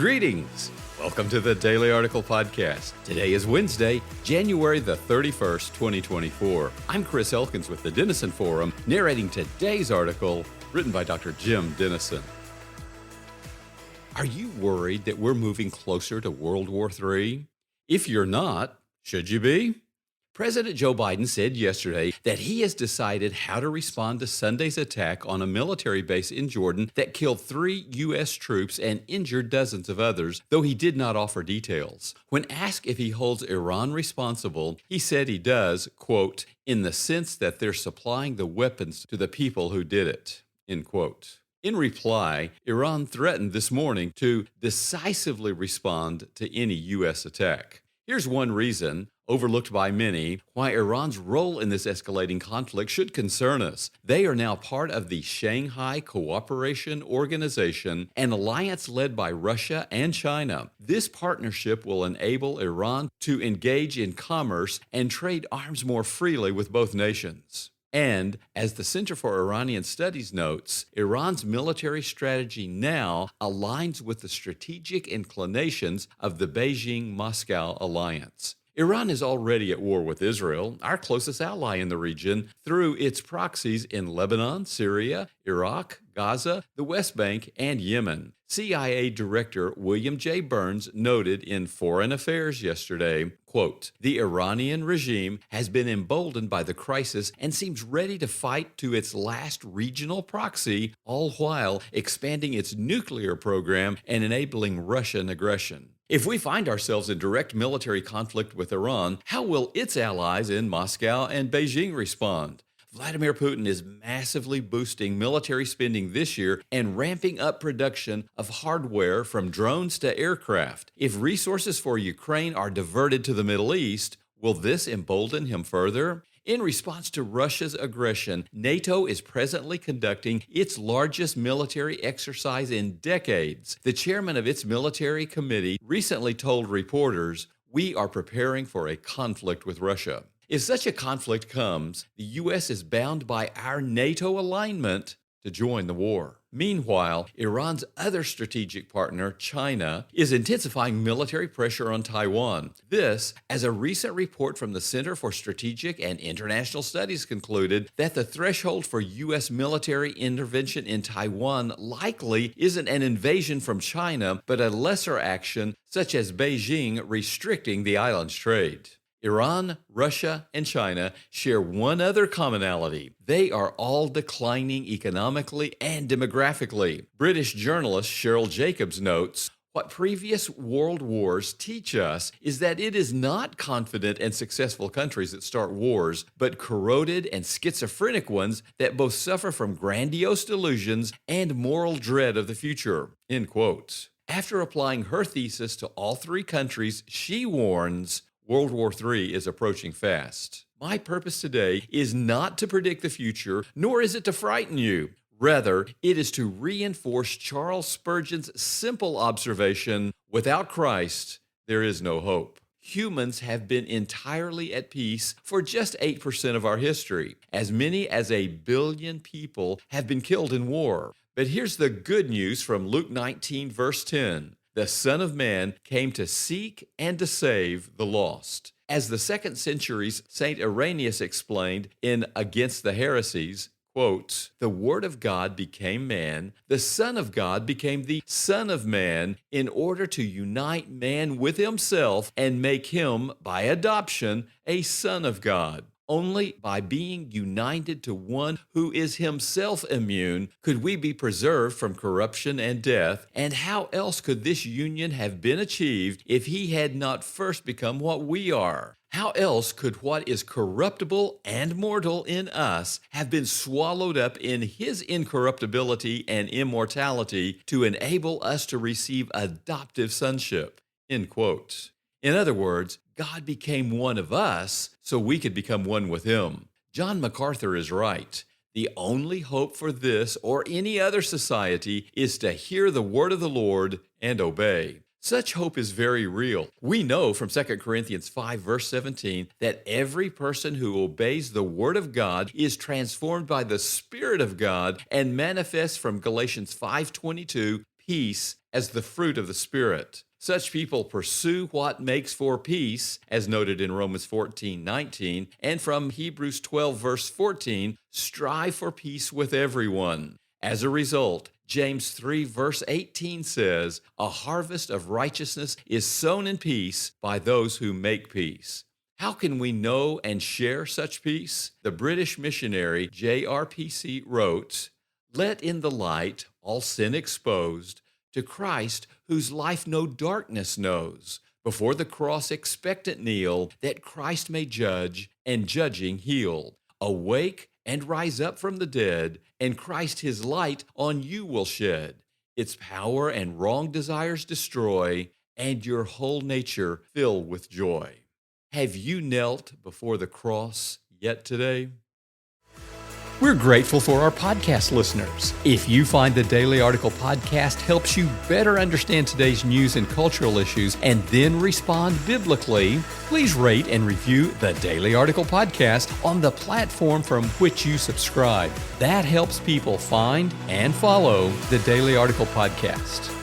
Greetings! Welcome to the Daily Article Podcast. Today is Wednesday, January the 31st, 2024. I'm Chris Elkins with the Denison Forum, narrating today's article written by Dr. Jim Denison. Are you worried that we're moving closer to World War III? If you're not, should you be? President Joe Biden said yesterday that he has decided how to respond to Sunday's attack on a military base in Jordan that killed 3 U.S. troops and injured dozens of others, though he did not offer details. When asked if he holds Iran responsible, he said he does, quote, in the sense that they're supplying the weapons to the people who did it, end quote. In reply, Iran threatened this morning to decisively respond to any U.S. attack. Here's one reason, overlooked by many, why Iran's role in this escalating conflict should concern us. They are now part of the Shanghai Cooperation Organization, an alliance led by Russia and China. This partnership will enable Iran to engage in commerce and trade arms more freely with both nations. And, as the Center for Iranian Studies notes, Iran's military strategy now aligns with the strategic inclinations of the Beijing-Moscow alliance. Iran is already at war with Israel, our closest ally in the region, through its proxies in Lebanon, Syria, Iraq, Gaza, the West Bank, and Yemen. CIA Director William J. Burns noted in Foreign Affairs yesterday, quote, the Iranian regime has been emboldened by the crisis and seems ready to fight to its last regional proxy, all while expanding its nuclear program and enabling Russian aggression. If we find ourselves in direct military conflict with Iran, how will its allies in Moscow and Beijing respond? Vladimir Putin is massively boosting military spending this year and ramping up production of hardware from drones to aircraft. If resources for Ukraine are diverted to the Middle East, will this embolden him further? In response to Russia's aggression, NATO is presently conducting its largest military exercise in decades. The chairman of its military committee recently told reporters, "We are preparing for a conflict with Russia." If such a conflict comes, the U.S. is bound by our NATO alignment to join the war. Meanwhile, Iran's other strategic partner, China, is intensifying military pressure on Taiwan. This, as a recent report from the Center for Strategic and International Studies concluded that the threshold for U.S. military intervention in Taiwan likely isn't an invasion from China, but a lesser action such as Beijing restricting the island's trade. Iran, Russia, and China share one other commonality. They are all declining economically and demographically. British journalist Sherelle Jacobs notes, what previous world wars teach us is that it is not confident and successful countries that start wars, but corroded and schizophrenic ones that both suffer from grandiose delusions and moral dread of the future, end quote. After applying her thesis to all 3 countries, she warns, World War III is approaching fast. My purpose today is not to predict the future, nor is it to frighten you. Rather, it is to reinforce Charles Spurgeon's simple observation, without Christ, there is no hope. Humans have been entirely at peace for just 8% of our history. As many as 1 billion people have been killed in war. But here's the good news from Luke 19, verse 10. The Son of Man came to seek and to save the lost. As the 2nd century's St. Irenaeus explained in Against the Heresies, quote, the Word of God became man, the Son of God became the Son of Man in order to unite man with himself and make him, by adoption, a son of God. Only by being united to one who is himself immune could we be preserved from corruption and death, and how else could this union have been achieved if he had not first become what we are? How else could what is corruptible and mortal in us have been swallowed up in his incorruptibility and immortality to enable us to receive adoptive sonship? End quote. In other words, God became one of us so we could become one with him. John MacArthur is right. The only hope for this or any other society is to hear the word of the Lord and obey. Such hope is very real. We know from 2 Corinthians 5, verse 17, that every person who obeys the Word of God is transformed by the Spirit of God and manifests from Galatians 5:22, peace as the fruit of the Spirit. Such people pursue what makes for peace, as noted in Romans 14:19, and from Hebrews 12, verse 14, strive for peace with everyone. As a result, James 3, verse 18 says, a harvest of righteousness is sown in peace by those who make peace. How can we know and share such peace? The British missionary J.R.P.C. wrote, "Let in the light all sin exposed, to Christ whose life no darkness knows. Before the cross expectant kneel, that Christ may judge, and judging heal. Awake and rise up from the dead, and Christ his light on you will shed. Its power and wrong desires destroy, and your whole nature fill with joy." Have you knelt before the cross yet today? We're grateful for our podcast listeners. If you find the Daily Article podcast helps you better understand today's news and cultural issues and then respond biblically, please rate and review the Daily Article podcast on the platform from which you subscribe. That helps people find and follow the Daily Article podcast.